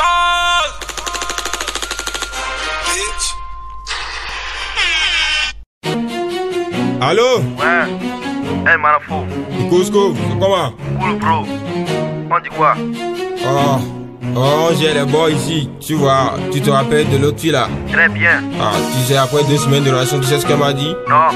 chose. Allô? Ouais. Hey, Manafo. Cusco, comment? Cool, bro. On dit quoi? Oh, j'ai les boys ici. Tu vois, tu te rappelles de l'autre fille là? Très bien. Tu sais, après 2 semaines de relation, tu sais ce qu'elle m'a dit? Non.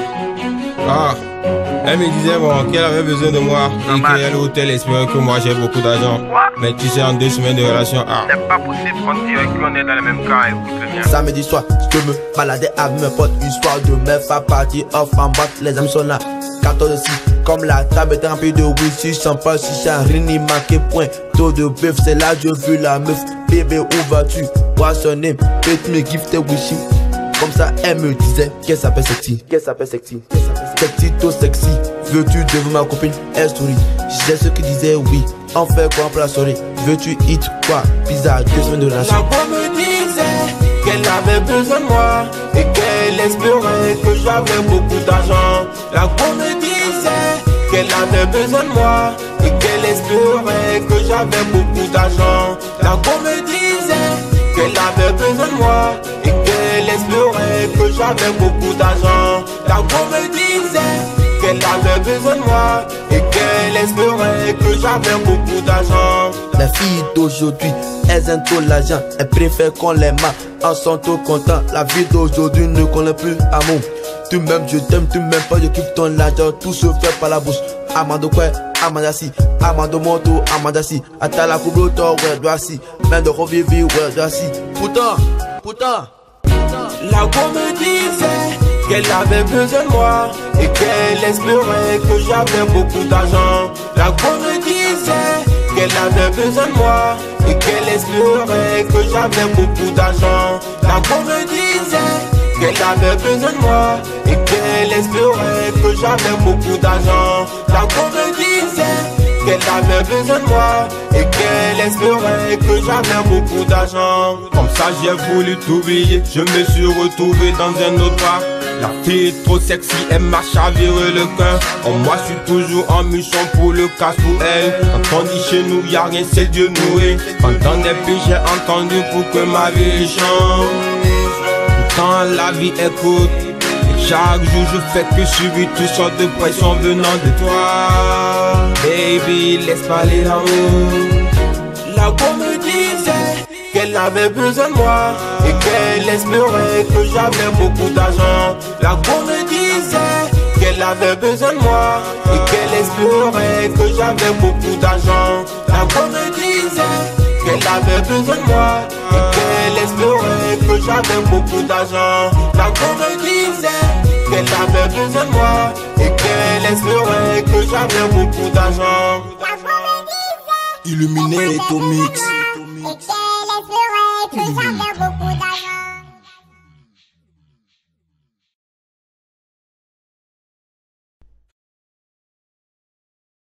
Elle me disait qu'elle avait besoin de moi et qu'elle allait au hôtel espérant que moi j'ai beaucoup d'argent. Mais tu sais, en 2 semaines de relation, c'est pas possible qu'on dirait qu'on est dans le même cas, écoute bien. Samedi soir, je me baladais avec mes potes, une soirée de meuf à partir off en boîte, les amis sont là. 14 6, comme la table est remplie de whisky, champagne, chicha, rini, marqué point, taux de bœuf, c'est là je veux la meuf. Bébé, où vas-tu? What's your name? Let me give the wishing. Comme ça, elle me disait qu'elle s'appelle sexy. Sexy, tout sexy. Veux-tu devenir ma copine? Elle sourit. J'ai ce qui disait oui. On fait quoi pour la soirée? Veux-tu eat quoi? Pizza, 2 semaines de relation. La go me disait qu'elle avait besoin de moi et qu'elle espérait que j'avais beaucoup d'argent. La go me disait qu'elle avait besoin de moi et qu'elle espérait que j'avais beaucoup d'argent. La go me disait qu'elle avait besoin de moi et qu'elle espérait que j'avais beaucoup d'argent. La go me disait qu'elle avait besoin de moi et qu'elle espérait que j'avais beaucoup d'argent. Les filles d'aujourd'hui, elles aiment trop l'argent, elles préfèrent qu'on les marre, en sont trop contents. La vie d'aujourd'hui ne connaît plus amour. Tu m'aimes, je t'aime, tu m'aimes pas, je kiffe ton argent, tout se fait par la bouche. Amando quoi, Amanda si, Amando moto, Amanda si, Atala Kubloto, ouais, doit si, même de revivi, ouais, doit si. Putain. La go me disait qu'elle avait besoin de moi et qu'elle espérait que j'avais beaucoup d'argent. La go me disait qu'elle avait besoin de moi et qu'elle espérait que j'avais beaucoup d'argent. La go me disait qu'elle avait besoin de moi et qu'elle espérait que j'avais beaucoup d'argent. La go me disait qu'elle avait besoin de moi et qu'elle espérait que j'avais beaucoup d'argent. Comme ça j'ai voulu t'oublier, je me suis retrouvé dans un autre bar. La fille est trop sexy, elle m'a chaviré le cœur. Moi je suis toujours en mission pour le casse pour elle. Quand on dit chez nous y'a rien, c'est Dieu noué. Pendant des pays j'ai entendu pour que ma vie change. Quand la vie écoute, chaque jour je fais que subir toutes sortes de pressions venant de toi. Baby, laisse parler l'amour. La go me disait qu'elle avait besoin de moi et qu'elle espérait que j'avais beaucoup d'argent. La go me disait qu'elle avait besoin de moi et qu'elle espérait que j'avais beaucoup d'argent. La go me disait qu'elle avait besoin de moi et qu'elle espérait que j'avais beaucoup d'argent. La go me disait qu'elle avait besoin de moi et qu'elle espérait que j'avais beaucoup d'argent. Illuminé et Tomix. Et qu'elle espérait que j'avais beaucoup